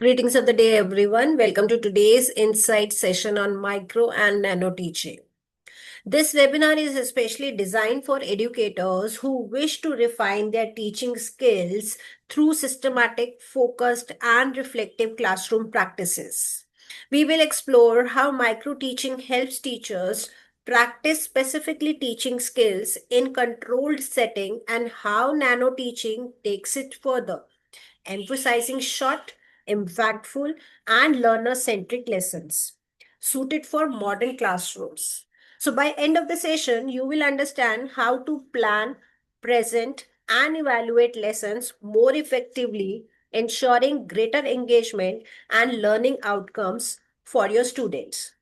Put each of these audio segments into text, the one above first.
Greetings of the day, everyone. Welcome to today's insight session on micro and nano teaching. This webinar is especially designed for educators who wish to refine their teaching skills through systematic, focused, and reflective classroom practices. We will explore how micro teaching helps teachers practice specifically teaching skills in controlled setting and how nano teaching takes it further, emphasizing short, impactful, and learner-centric lessons suited for modern classrooms. So by end of the session, you will understand how to plan, present, and evaluate lessons more effectively, ensuring greater engagement and learning outcomes for your students.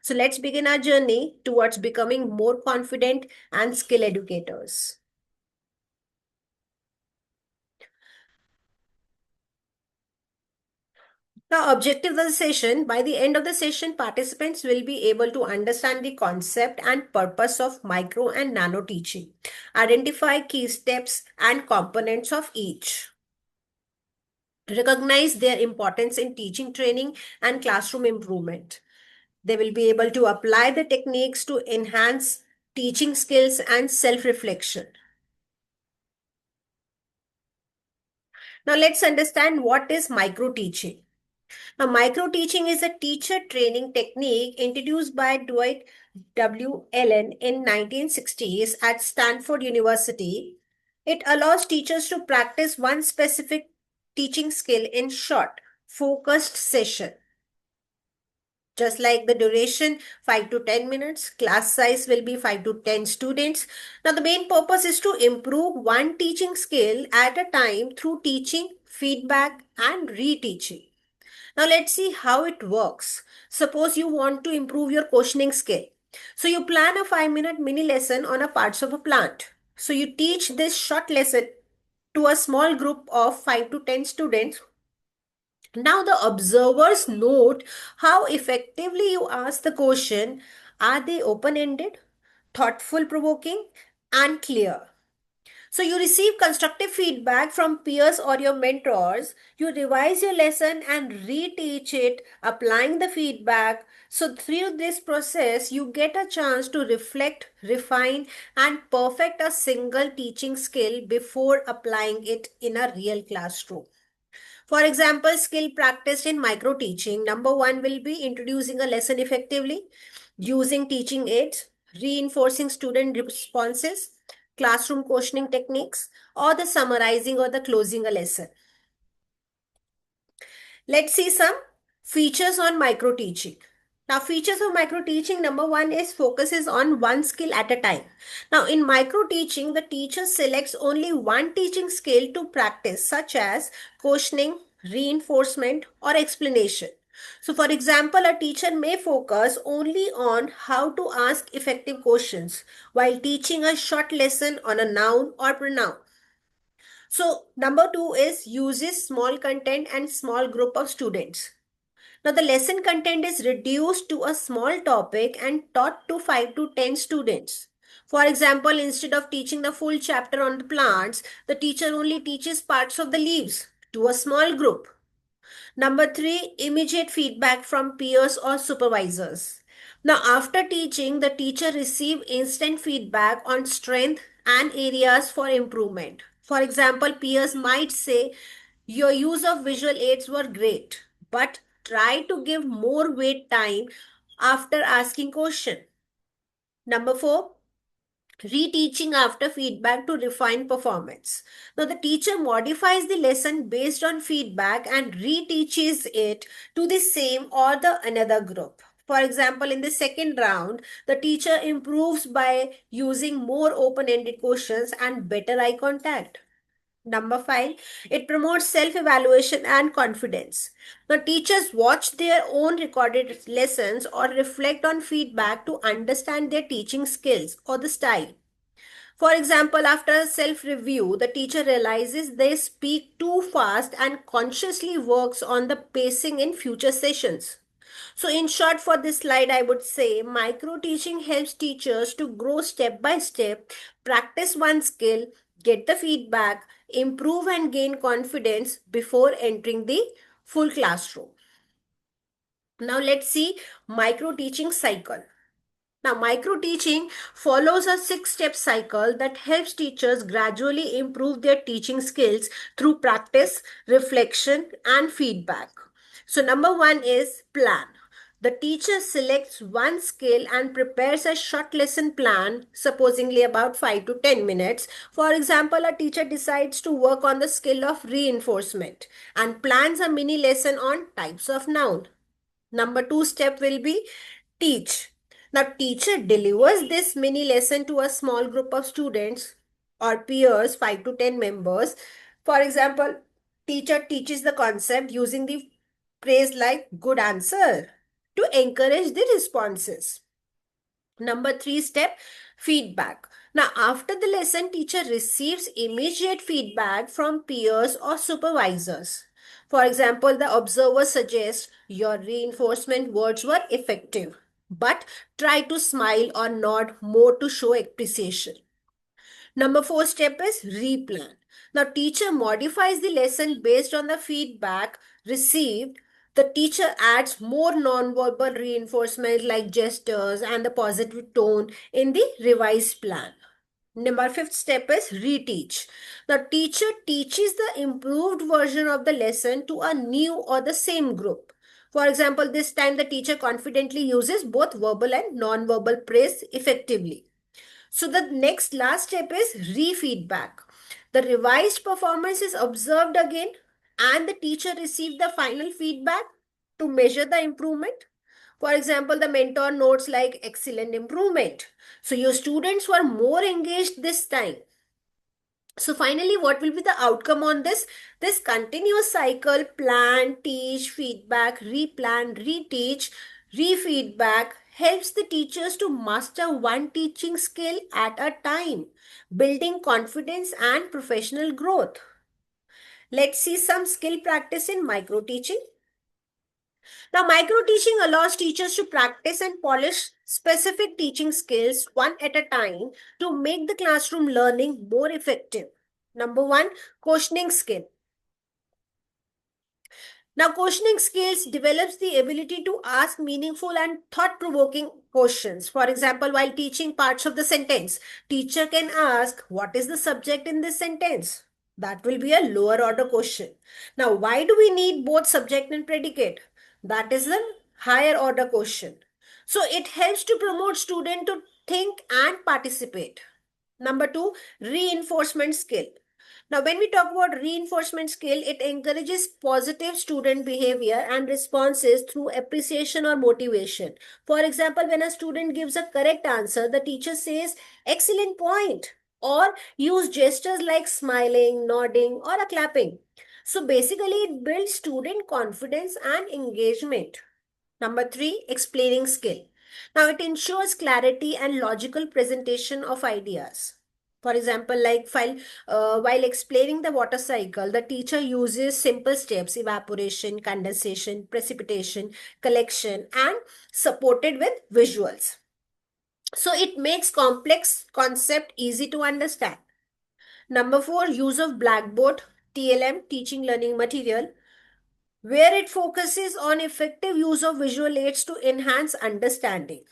So let's begin our journey towards becoming more confident and skill educators. Now, objective of the session, by the end of the session, participants will be able to understand the concept and purpose of micro and nano teaching, identify key steps and components of each, recognize their importance in teaching training and classroom improvement. They will be able to apply the techniques to enhance teaching skills and self-reflection. Now, let's understand what is micro teaching. Now, micro teaching is a teacher training technique introduced by Dwight W. Allen in 1960s at Stanford University. It allows teachers to practice one specific teaching skill in short, focused session. Just like the duration, 5 to 10 minutes, class size will be 5 to 10 students. Now, the main purpose is to improve one teaching skill at a time through teaching, feedback, and reteaching. Now let's see how it works. Suppose you want to improve your questioning skill. So you plan a 5-minute mini lesson on a parts of a plant. So you teach this short lesson to a small group of 5 to 10 students. Now the observers note how effectively you ask the question. Are they open-ended, thoughtful provoking, and clear? So you receive constructive feedback from peers or your mentors. You revise your lesson and reteach it, applying the feedback. So through this process, you get a chance to reflect, refine, and perfect a single teaching skill before applying it in a real classroom. For example, skill practiced in micro teaching. Number one will be introducing a lesson effectively, using teaching aids, reinforcing student responses, classroom questioning techniques, or the summarizing or the closing a lesson. Let's see some features on micro teaching. Now, features of micro teaching, number one is focuses on one skill at a time. Now, in micro teaching, the teacher selects only one teaching skill to practice, such as questioning, reinforcement, or explanation. So, for example, a teacher may focus only on how to ask effective questions while teaching a short lesson on a noun or pronoun. So, number two is uses small content and small group of students. Now, the lesson content is reduced to a small topic and taught to 5 to 10 students. For example, instead of teaching the full chapter on the plants, the teacher only teaches parts of the leaves to a small group. Number three, immediate feedback from peers or supervisors. Now, after teaching, the teacher receive instant feedback on strength and areas for improvement. For example, peers might say, your use of visual aids were great, but try to give more weight time after asking question. Number four, reteaching after feedback to refine performance. Now, the teacher modifies the lesson based on feedback and reteaches it to the same or the another group. For example, in the second round, the teacher improves by using more open-ended questions and better eye contact. Number five, it promotes self evaluation and confidence. The teachers watch their own recorded lessons or reflect on feedback to understand their teaching skills or the style. For example, after a self review, the teacher realizes they speak too fast and consciously works on the pacing in future sessions. So, in short, for this slide, I would say micro teaching helps teachers to grow step by step, practice one skill, get the feedback, improve and gain confidence before entering the full classroom. Now let's see micro teaching cycle. Now, micro teaching follows a 6-step cycle that helps teachers gradually improve their teaching skills through practice, reflection, and feedback. So, number one is plan. The teacher selects one skill and prepares a short lesson plan, supposedly about 5 to 10 minutes. For example, a teacher decides to work on the skill of reinforcement and plans a mini lesson on types of noun. Number two step will be teach. Now, teacher delivers this mini lesson to a small group of students or peers, 5 to 10 members. For example, teacher teaches the concept using the phrase like good answer to encourage the responses. Number three step, feedback. Now, after the lesson, teacher receives immediate feedback from peers or supervisors. For example, the observer suggests your reinforcement words were effective, but try to smile or nod more to show appreciation. Number four step is replan. Now, teacher modifies the lesson based on the feedback received. The teacher adds more non-verbal reinforcement like gestures and the positive tone in the revised plan. Number fifth step is reteach. The teacher teaches the improved version of the lesson to a new or the same group. For example, this time the teacher confidently uses both verbal and non-verbal praise effectively. So the next last step is re-feedback. The revised performance is observed again and the teacher received the final feedback to measure the improvement. For example, the mentor notes like excellent improvement. So your students were more engaged this time. So finally, what will be the outcome on this? This continuous cycle, plan, teach, feedback, replan, reteach, refeedback helps the teachers to master one teaching skill at a time, building confidence and professional growth. Let's see some skill practice in micro teaching. Now, micro teaching allows teachers to practice and polish specific teaching skills one at a time to make the classroom learning more effective. Number one, questioning skill. Now, questioning skills develops the ability to ask meaningful and thought-provoking questions. For example, while teaching parts of the sentence, teacher can ask, what is the subject in this sentence? That will be a lower order question. Now, why do we need both subject and predicate? That is the higher order question. So, it helps to promote student to think and participate. Number two, reinforcement skill. Now, when we talk about reinforcement skill, it encourages positive student behavior and responses through appreciation or motivation. For example, when a student gives a correct answer, the teacher says, excellent point, or use gestures like smiling, nodding, or a clapping. So basically, it builds student confidence and engagement. Number three, explaining skill. Now, it ensures clarity and logical presentation of ideas. For example, like while explaining the water cycle, the teacher uses simple steps, evaporation, condensation, precipitation, collection, and supported with visuals. So it makes complex concept easy to understand. Number four, use of Blackboard, TLM, teaching learning material, where it focuses on effective use of visual aids to enhance understanding.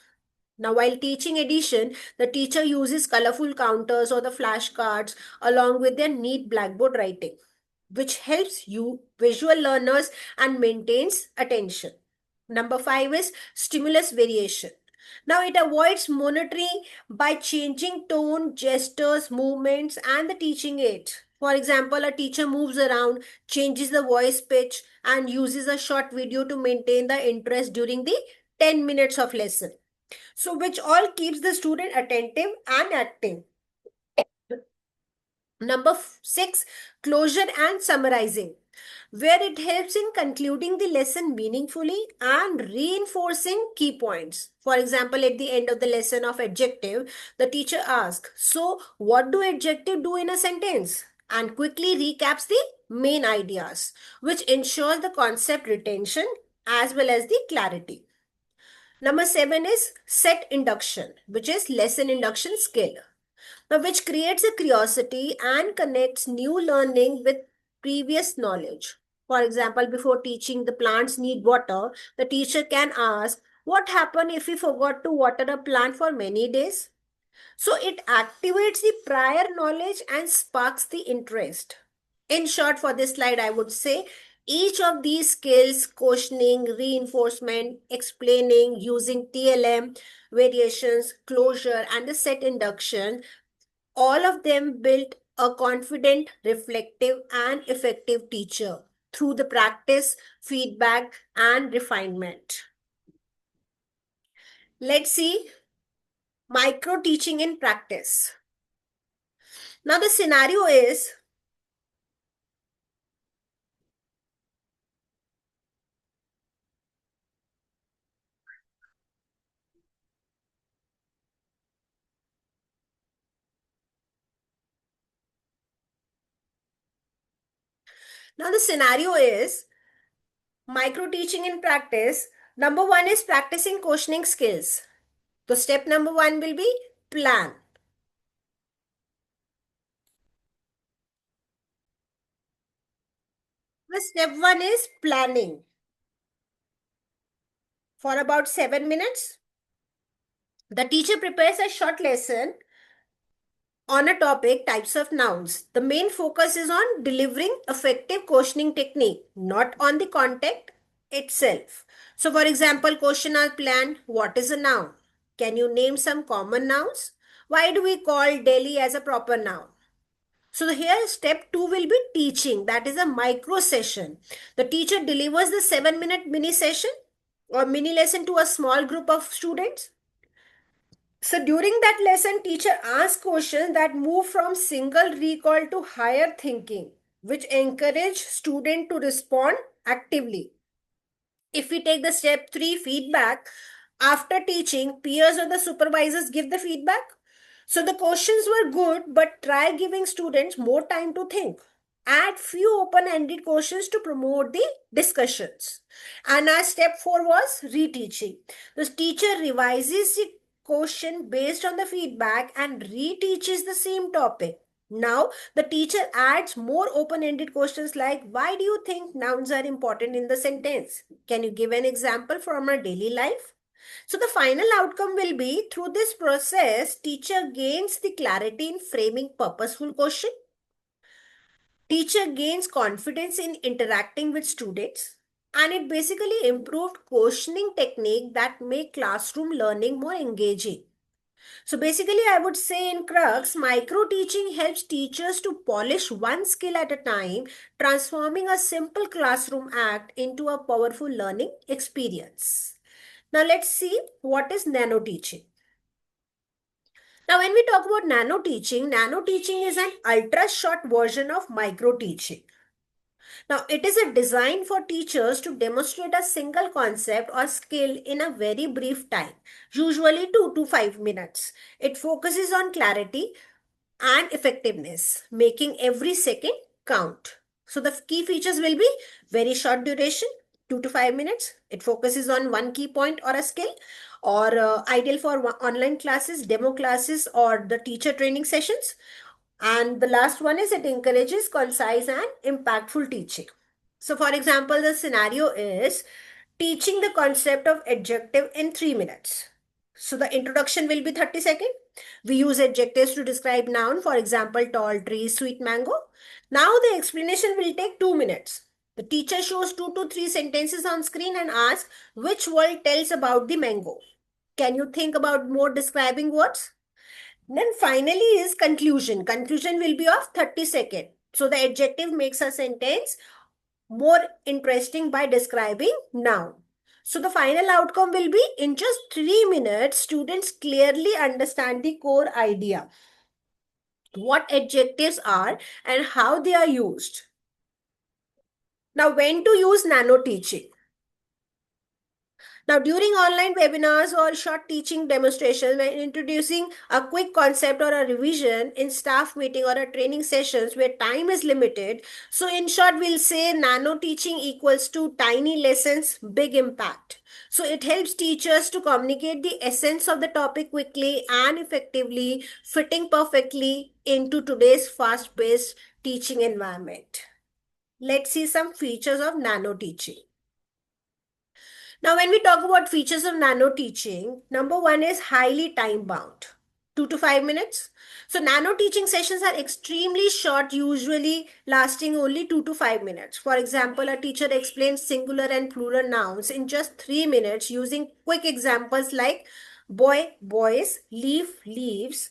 Now, while teaching addition, the teacher uses colorful counters or the flashcards along with their neat blackboard writing, which helps you visual learners and maintains attention. Number five is stimulus variation. Now, it avoids monitoring by changing tone, gestures, movements, and the teaching aids. For example, a teacher moves around, changes the voice pitch, and uses a short video to maintain the interest during the 10 minutes of lesson. So, which all keeps the student attentive and active. Number six, closure and summarizing, where it helps in concluding the lesson meaningfully and reinforcing key points. For example, at the end of the lesson of adjective, the teacher asks, so what do adjective do in a sentence? And quickly recaps the main ideas, which ensures the concept retention as well as the clarity. Number seven is set induction, which is lesson induction skill, now which creates a curiosity and connects new learning with previous knowledge. For example, before teaching the plants need water, the teacher can ask, what happened if we forgot to water a plant for many days? So it activates the prior knowledge and sparks the interest. In short, for this slide, I would say each of these skills, questioning, reinforcement, explaining, using TLM, variations, closure, and the set induction, all of them built a confident, reflective, and effective teacher through the practice, feedback, and refinement. Let's see micro teaching in practice. Now, the scenario is now the scenario is micro teaching in practice. Number one is practicing questioning skills. So, step number one will be plan. The step one is planning for about 7 minutes. The teacher prepares a short lesson on a topic, types of nouns. The main focus is on delivering effective questioning technique, not on the content itself. So, for example, question are planned. What is a noun? Can you name some common nouns? Why do we call Delhi as a proper noun? So here step 2 will be teaching. That is a micro session. The teacher delivers the 7-minute mini session or mini lesson to a small group of students. So during that lesson, teacher asks questions that move from single recall to higher thinking, which encourage student to respond actively. If we take the step 3 feedback, after teaching, peers or the supervisors give the feedback. So the questions were good, but try giving students more time to think. Add few open-ended questions to promote the discussions. And our step 4 was reteaching. The teacher revises the question based on the feedback and reteaches the same topic. Now, the teacher adds more open-ended questions like, why do you think nouns are important in the sentence? Can you give an example from our daily life? So the final outcome will be through this process, teacher gains the clarity in framing purposeful question. Teacher gains confidence in interacting with students. And it basically improved questioning technique that make classroom learning more engaging. So basically, I would say in Crux, micro teaching helps teachers to polish one skill at a time, transforming a simple classroom act into a powerful learning experience. Now let's see what is nano teaching. Now, when we talk about nano teaching is an ultra short version of micro teaching. Now, it is a design for teachers to demonstrate a single concept or skill in a very brief time, usually 2 to 5 minutes. It focuses on clarity and effectiveness, making every second count. So, the key features will be very short duration, 2 to 5 minutes. It focuses on one key point or a skill, or ideal for online classes, demo classes, or the teacher training sessions. And the last one is it encourages concise and impactful teaching. So, for example, the scenario is teaching the concept of adjective in 3 minutes. So, the introduction will be 30 seconds. We use adjectives to describe noun, for example, tall tree, sweet mango. Now, the explanation will take 2 minutes. The teacher shows 2 to 3 sentences on screen and asks which word tells about the mango. Can you think about more describing words? Then finally is conclusion. Conclusion will be of 30 seconds. So the adjective makes a sentence more interesting by describing noun. So the final outcome will be in just 3 minutes, students clearly understand the core idea, what adjectives are and how they are used. Now, when to use nano teaching? Now, during online webinars or short teaching demonstrations, when introducing a quick concept or a revision in staff meeting or a training sessions where time is limited, so in short, we'll say nano teaching equals to tiny lessons, big impact. So it helps teachers to communicate the essence of the topic quickly and effectively, fitting perfectly into today's fast-paced teaching environment. Let's see some features of nano teaching. Now, when we talk about features of nano teaching, number one is highly time bound, 2 to 5 minutes. So, nano teaching sessions are extremely short, usually lasting only 2 to 5 minutes. For example, a teacher explains singular and plural nouns in just 3 minutes using quick examples like boy, boys, leaf, leaves,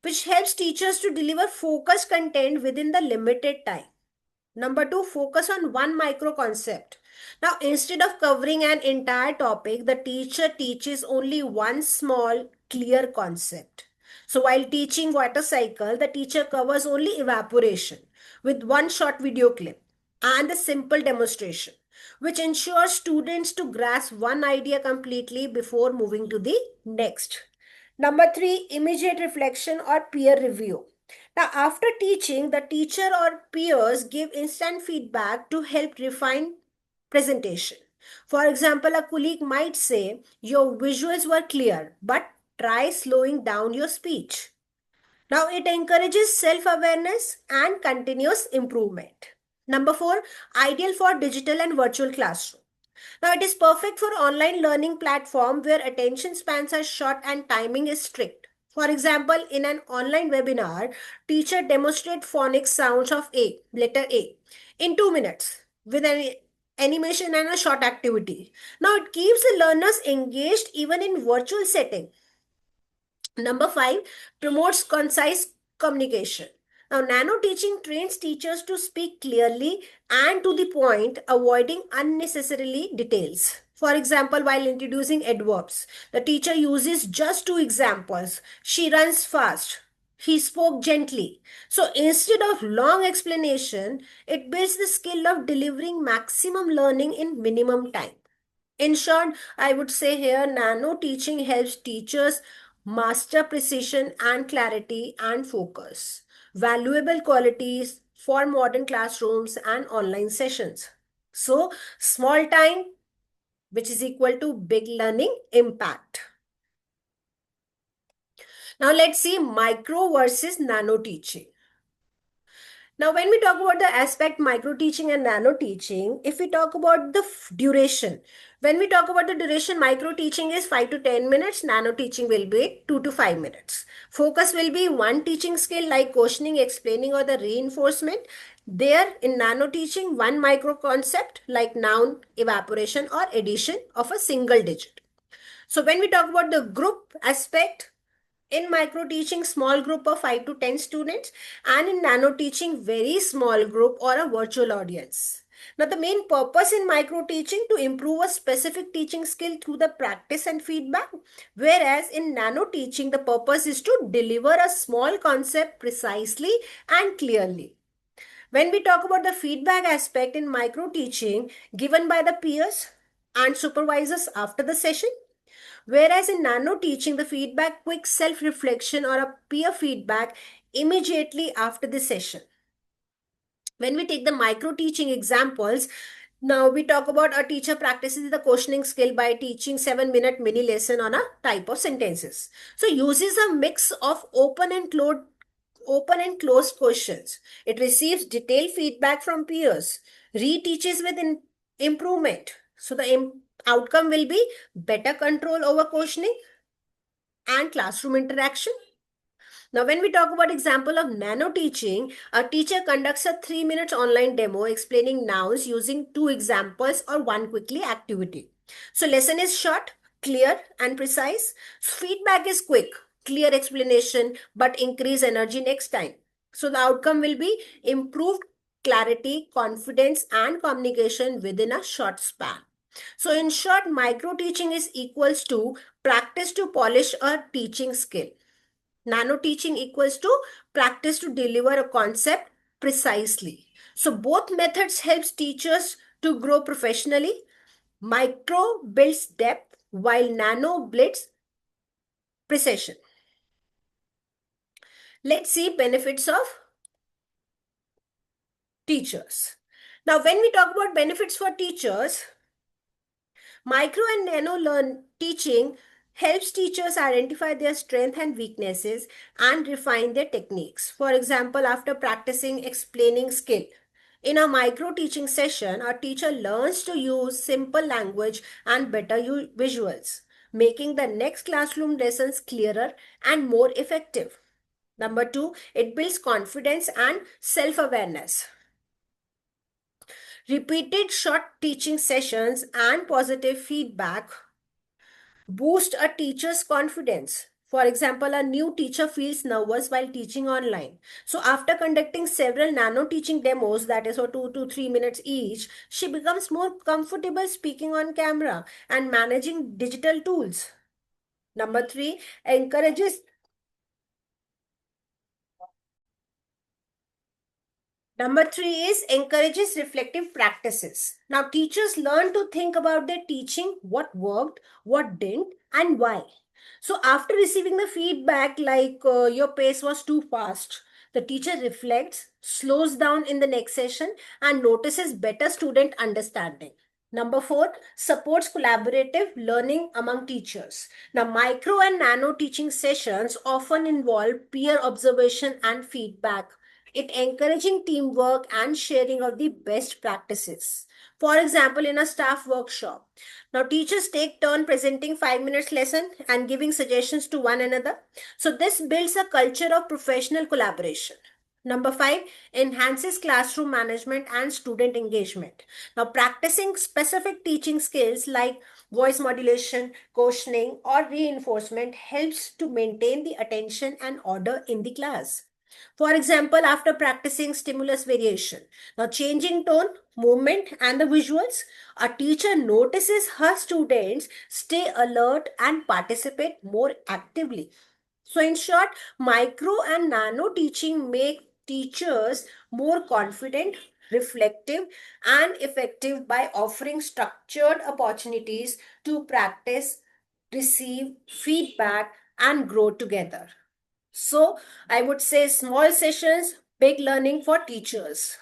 which helps teachers to deliver focused content within the limited time. Number two, focus on one micro concept. Now, instead of covering an entire topic, the teacher teaches only one small, clear concept. So, while teaching water cycle, the teacher covers only evaporation with one short video clip and a simple demonstration, which ensures students to grasp one idea completely before moving to the next. Number three, immediate reflection or peer review. Now, after teaching, the teacher or peers give instant feedback to help refine presentation. For example, a colleague might say, your visuals were clear, but try slowing down your speech. Now, it encourages self awareness and continuous improvement. Number four, ideal for digital and virtual classroom. Now, it is perfect for online learning platform where attention spans are short and timing is strict. For example, in an online webinar, teacher demonstrate phonics sounds of A, letter A, in 2 minutes with an animation and a short activity. Now, it keeps the learners engaged even in virtual setting. Number five, promotes concise communication. Now, nano teaching trains teachers to speak clearly and to the point, avoiding unnecessarily details. For example, while introducing adverbs, the teacher uses just two examples. She runs fast. He spoke gently. So instead of long explanation, it builds the skill of delivering maximum learning in minimum time. In short, I would say here nano teaching helps teachers master precision and clarity and focus. Valuable qualities for modern classrooms and online sessions. So, small time, which is equal to big learning impact. Now, let's see micro versus nano teaching. Now, when we talk about the aspect micro teaching and nano teaching, if we talk about the duration, when we talk about the duration, micro teaching is 5 to 10 minutes, nano teaching will be 2 to 5 minutes. Focus will be one teaching skill like questioning, explaining, or the reinforcement. There in nano teaching, one micro concept like noun, evaporation, or addition of a single digit. So, when we talk about the group aspect, in micro teaching small group of 5 to 10 students, and in nano teaching very small group or a virtual audience. Now the main purpose in micro teaching to improve a specific teaching skill through the practice and feedback, whereas in nano teaching the purpose is to deliver a small concept precisely and clearly. When we talk about the feedback aspect in micro teaching given by the peers and supervisors after the session, whereas in nano teaching, the feedback, quick self reflection, or a peer feedback immediately after the session. When we take the micro teaching examples, now we talk about a teacher practices the questioning skill by teaching 7 minute mini lesson on a type of sentences. So uses a mix of open and closed questions. It receives detailed feedback from peers, reteaches with improvement. So the outcome will be better control over questioning and classroom interaction. Now, when we talk about example of nano teaching, a teacher conducts a 3 minutes online demo explaining nouns using two examples or one quickly activity. So lesson is short, clear and precise. Feedback is quick, clear explanation, but increase energy next time. So the outcome will be improved clarity, confidence and communication within a short span. So in short, micro teaching is equals to practice to polish a teaching skill. Nano teaching equals to practice to deliver a concept precisely. So both methods helps teachers to grow professionally. Micro builds depth while nano builds precision. Let's see benefits of teachers. Now, when we talk about benefits for teachers, micro and nano learn teaching helps teachers identify their strengths and weaknesses and refine their techniques. For example, after practicing explaining skill In a micro teaching session, a teacher learns to use simple language and better visuals, making the next classroom lessons clearer and more effective. Number two, it builds confidence and self awareness. Repeated short teaching sessions and positive feedback boost a teacher's confidence. For example, a new teacher feels nervous while teaching online. So, after conducting several nano teaching demos, that is for 2 to 3 minutes each, she becomes more comfortable speaking on camera and managing digital tools. Number three, encourages Number three is encourages reflective practices. Now, teachers learn to think about their teaching, what worked, what didn't, and why. So, after receiving the feedback like your pace was too fast, the teacher reflects, slows down in the next session, and notices better student understanding. Number four, supports collaborative learning among teachers. Now, micro and nano teaching sessions often involve peer observation and feedback, it encouraging teamwork and sharing of the best practices. For example, in a staff workshop, now teachers take turn presenting 5 minutes lesson and giving suggestions to one another. So this builds a culture of professional collaboration. Number five, enhances classroom management and student engagement. Now, practicing specific teaching skills like voice modulation, questioning, or reinforcement helps to maintain the attention and order in the class. For example, after practicing stimulus variation, now changing tone, movement, and the visuals, a teacher notices her students stay alert and participate more actively. So, in short, micro and nano teaching make teachers more confident, reflective, and effective by offering structured opportunities to practice, receive feedback, and grow together. So I would say small sessions, big learning for teachers.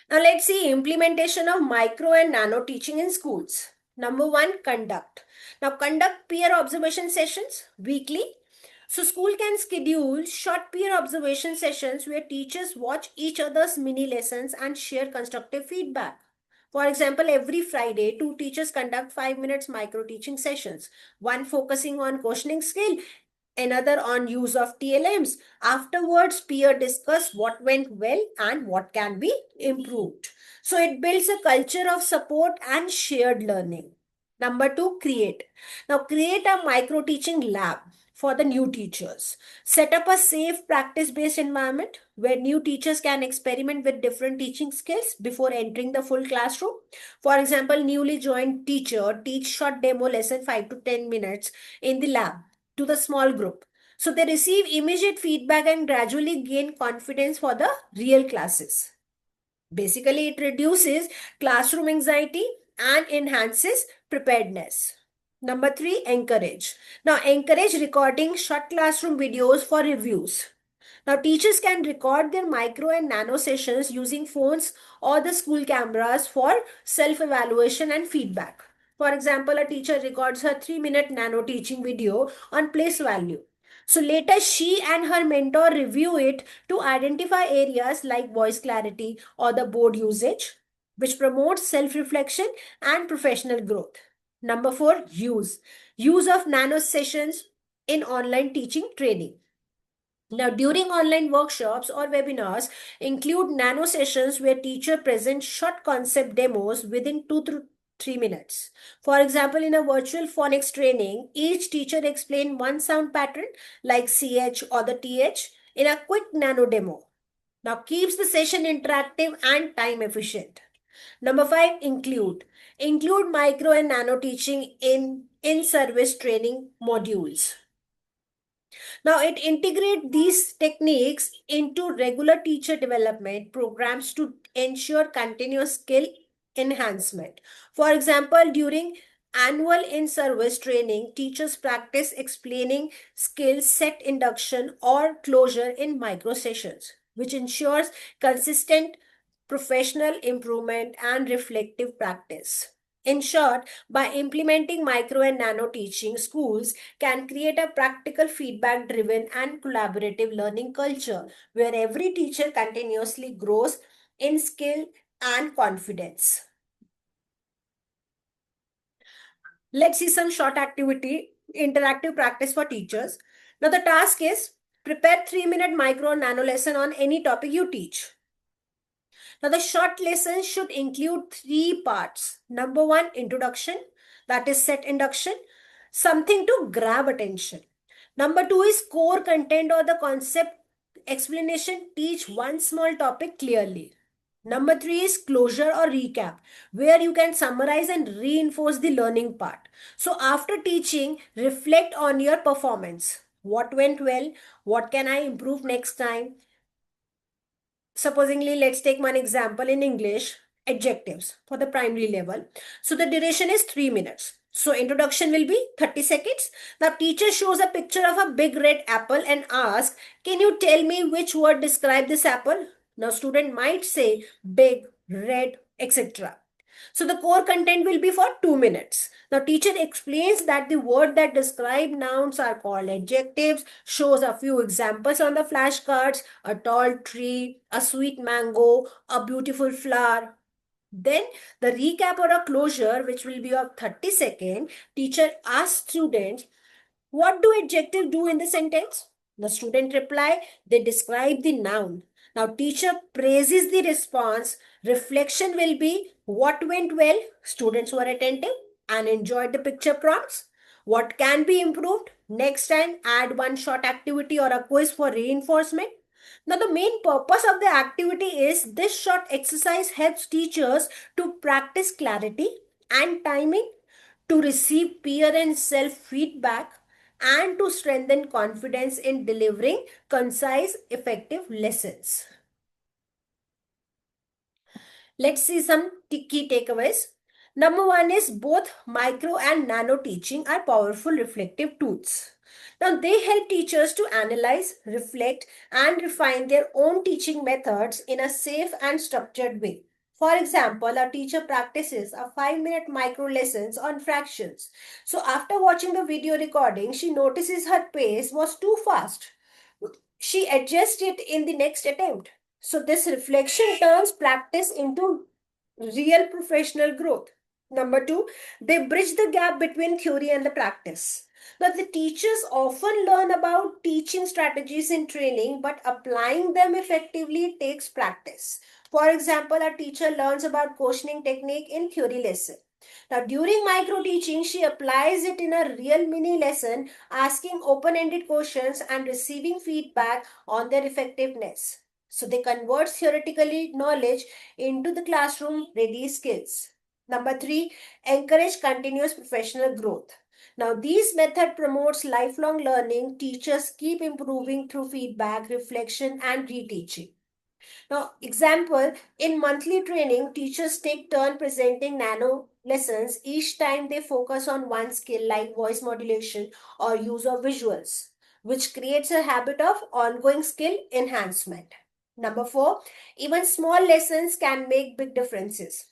Now let's see implementation of micro and nano teaching in schools. Number one, conduct. Now conduct peer observation sessions weekly. So school can schedule short peer observation sessions where teachers watch each other's mini lessons and share constructive feedback. For example, every Friday, two teachers conduct 5 minutes micro teaching sessions, one focusing on questioning skill, another on use of TLMs. Afterwards, peer discuss what went well and what can be improved. So it builds a culture of support and shared learning. Number two, create. Now create a micro teaching lab for the new teachers. Set up a safe practice-based environment where new teachers can experiment with different teaching skills before entering the full classroom. For example, newly joined teacher teach short demo lesson 5 to 10 minutes in the lab to the small group. So they receive immediate feedback and gradually gain confidence for the real classes. Basically, it reduces classroom anxiety and enhances preparedness. Number three, encourage. Now, encourage recording short classroom videos for reviews. Now, teachers can record their micro and nano sessions using phones or the school cameras for self evaluation and feedback. For example, a teacher records her 3 minute nano teaching video on place value. So later, she and her mentor review it to identify areas like voice clarity or the board usage, which promotes self reflection and professional growth. Number four, use of nano sessions in online teaching training. Now, during online workshops or webinars, include nano sessions where teacher presents short concept demos within 2 to 3 minutes. For example, in a virtual phonics training, each teacher explain one sound pattern like CH or the TH in a quick nano demo. Now, keeps the session interactive and time efficient. Number five, include. Include micro and nano teaching in service training modules. Now, it integrates these techniques into regular teacher development programs to ensure continuous skill enhancement. For example, during annual in-service training, teachers practice explaining skills set induction or closure in micro sessions, which ensures consistent professional improvement and reflective practice. In short, by implementing micro and nano teaching, schools can create a practical feedback driven and collaborative learning culture where every teacher continuously grows in skill and confidence. Let's see some short activity, interactive practice for teachers. Now, the task is prepare 3-minute micro nano lesson on any topic you teach. Now, the short lesson should include three parts. Number one, introduction, that is set induction, something to grab attention. Number two is core content or the concept explanation, teach one small topic clearly. Number three is closure or recap, where you can summarize and reinforce the learning part. So, after teaching, reflect on your performance. What went well? What can I improve next time? Supposingly, let's take one example in English, adjectives for the primary level. So the duration is 3 minutes. So introduction will be 30 seconds. The teacher shows a picture of a big red apple and asks, can you tell me which word describe this apple? Now student might say big, red, etc. So the core content will be for 2 minutes. The teacher explains that the word that describe nouns are called adjectives, shows a few examples on the flashcards, a tall tree, a sweet mango, a beautiful flower. Then the recap or a closure, which will be of 30 seconds, teacher asks students, what do adjective do in the sentence? The student reply, they describe the noun. Now teacher praises the response. Reflection will be what went well, students were attentive and enjoyed the picture prompts. What can be improved? Next time, add one short activity or a quiz for reinforcement. Now, the main purpose of the activity is this short exercise helps teachers to practice clarity and timing, to receive peer and self feedback, and to strengthen confidence in delivering concise, effective lessons. Let's see some key takeaways. Number one is both micro and nano teaching are powerful reflective tools. Now, they help teachers to analyze, reflect, and refine their own teaching methods in a safe and structured way. For example, a teacher practices a 5-minute micro lessons on fractions. So, after watching the video recording, she notices her pace was too fast. She adjusts it in the next attempt. So, this reflection turns practice into real professional growth. Number two, they bridge the gap between theory and the practice. Now, the teachers often learn about teaching strategies in training, but applying them effectively takes practice. For example, a teacher learns about questioning technique in theory lesson. Now, during micro teaching, she applies it in a real mini lesson, asking open ended questions and receiving feedback on their effectiveness. So, they convert theoretically knowledge into the classroom ready skills. Number three, encourage continuous professional growth. Now, this method promotes lifelong learning. Teachers keep improving through feedback, reflection, and reteaching. Now, example, in monthly training, teachers take turn presenting nano lessons. Each time they focus on one skill like voice modulation or use of visuals, which creates a habit of ongoing skill enhancement. Number four, even small lessons can make big differences.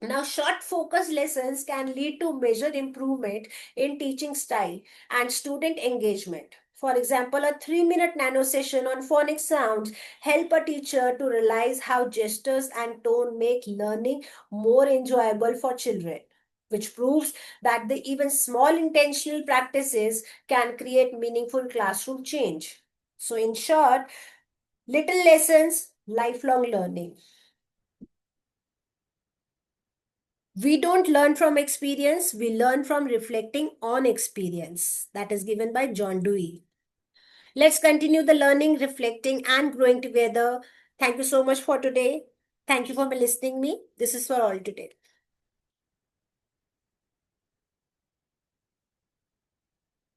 Now, short focus lessons can lead to measured improvement in teaching style and student engagement. For example, a 3-minute nano session on phonic sounds help a teacher to realize how gestures and tone make learning more enjoyable for children, which proves that the even small intentional practices can create meaningful classroom change. So, in short, little lessons, lifelong learning. We don't learn from experience, we learn from reflecting on experience. That is given by John Dewey. Let's continue the learning, reflecting, and growing together. Thank you so much for today. Thank you for listening me. This is for all today.